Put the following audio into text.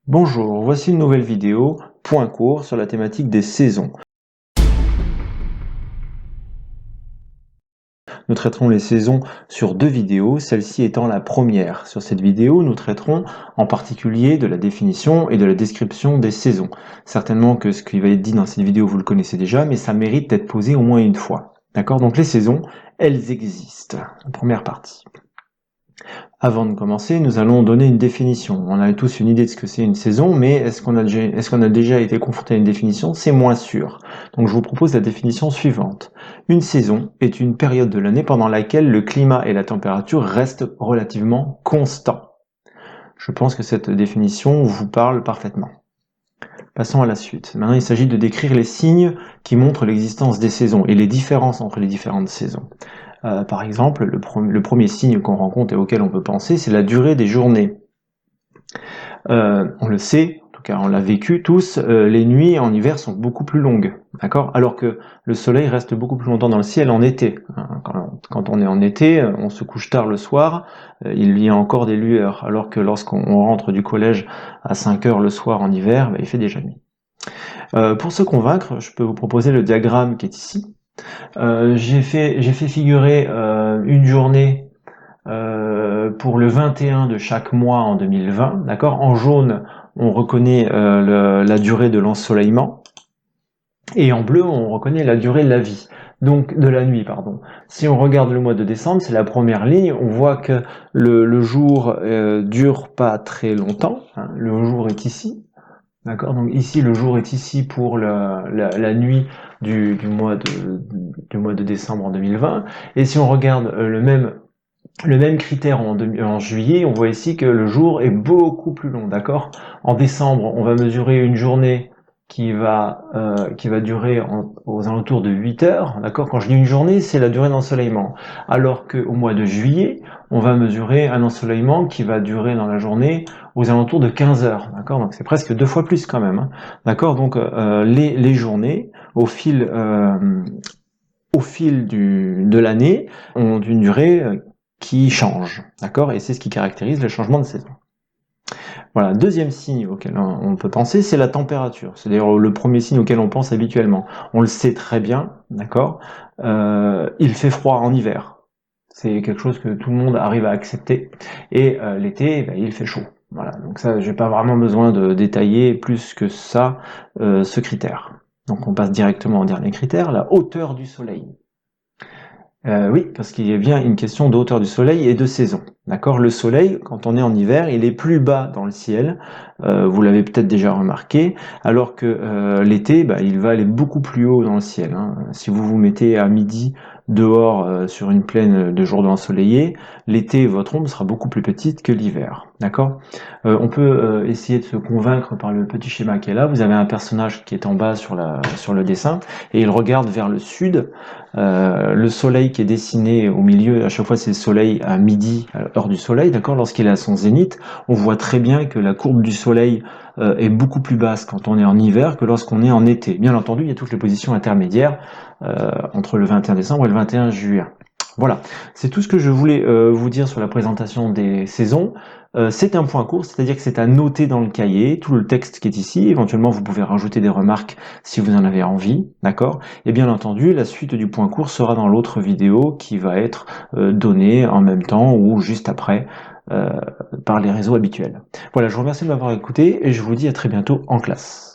Bonjour, voici une nouvelle vidéo, point court, sur la thématique des saisons. Nous traiterons les saisons sur deux vidéos, celle-ci étant la première. Sur cette vidéo, nous traiterons en particulier de la définition et de la description des saisons. Certainement que ce qui va être dit dans cette vidéo, vous le connaissez déjà, mais ça mérite d'être posé au moins une fois. D'accord? Donc les saisons, elles existent. Première partie. Avant de commencer, nous allons donner une définition. On a tous une idée de ce que c'est une saison, mais est-ce qu'on a déjà été confronté à une définition? C'est moins sûr. Donc je vous propose la définition suivante. Une saison est une période de l'année pendant laquelle le climat et la température restent relativement constants. Je pense que cette définition vous parle parfaitement. Passons à la suite. Maintenant, il s'agit de décrire les signes qui montrent l'existence des saisons et les différences entre les différentes saisons. Par exemple, le premier signe qu'on rencontre et auquel on peut penser, c'est la durée des journées. On le sait, en tout cas on l'a vécu tous, les nuits en hiver sont beaucoup plus longues, d'accord? Alors que le soleil reste beaucoup plus longtemps dans le ciel en été. Quand on est en été, on se couche tard le soir, il y a encore des lueurs, alors que lorsqu'on rentre du collège à 5 heures le soir en hiver, il fait déjà nuit. Pour se convaincre, je peux vous proposer le diagramme qui est ici. J'ai fait figurer une journée pour le 21 de chaque mois en 2020, d'accord? En jaune, on reconnaît la durée de l'ensoleillement, et en bleu, on reconnaît la durée de la vie, donc de la nuit, pardon. Si on regarde le mois de décembre, c'est la première ligne, on voit que le jour dure pas très longtemps, hein, le jour est ici, d'accord? Donc ici, le jour est ici pour la nuit du mois de décembre en 2020, et si on regarde le même critère en juillet, on voit ici que le jour est beaucoup plus long, d'accord? En décembre, on va mesurer une journée qui va durer aux alentours de 8 heures, d'accord? Quand je dis une journée, c'est la durée d'ensoleillement. Alors qu'au mois de juillet, on va mesurer un ensoleillement qui va durer dans la journée aux alentours de 15 heures, d'accord? Donc c'est presque 2 fois plus quand même, hein, d'accord? Donc les journées, au fil de l'année, ont une durée qui change, d'accord? Et c'est ce qui caractérise le changement de saison. Voilà, deuxième signe auquel on peut penser, c'est la température. C'est d'ailleurs le premier signe auquel on pense habituellement. On le sait très bien, d'accord? Il fait froid en hiver. C'est quelque chose que tout le monde arrive à accepter. Et l'été, il fait chaud. Voilà, donc ça, j'ai pas vraiment besoin de détailler plus que ça ce critère. Donc on passe directement au dernier critère, la hauteur du soleil. Oui, parce qu'il y a bien une question de hauteur du soleil et de saison. D'accord? Le soleil, quand on est en hiver, il est plus bas dans le ciel, vous l'avez peut-être déjà remarqué, alors que l'été, il va aller beaucoup plus haut dans le ciel, hein. Si vous vous mettez à midi dehors sur une plaine de jour ensoleillé, l'été, votre ombre sera beaucoup plus petite que l'hiver. D'accord? On peut essayer de se convaincre par le petit schéma qui est là. Vous avez un personnage qui est en bas sur le dessin, et il regarde vers le sud. Le soleil qui est dessiné au milieu, à chaque fois c'est le soleil à midi, à l'heure du soleil, d'accord? Lorsqu'il est à son zénith, on voit très bien que la courbe du soleil est beaucoup plus basse quand on est en hiver que lorsqu'on est en été. Bien entendu, il y a toutes les positions intermédiaires entre le 21 décembre et le 21 juillet. Voilà, c'est tout ce que je voulais vous dire sur la présentation des saisons. C'est un point court, c'est-à-dire que c'est à noter dans le cahier, tout le texte qui est ici. Éventuellement, vous pouvez rajouter des remarques si vous en avez envie, d'accord? Et bien entendu, la suite du point court sera dans l'autre vidéo qui va être donnée en même temps ou juste après par les réseaux habituels. Voilà, je vous remercie de m'avoir écouté et je vous dis à très bientôt en classe.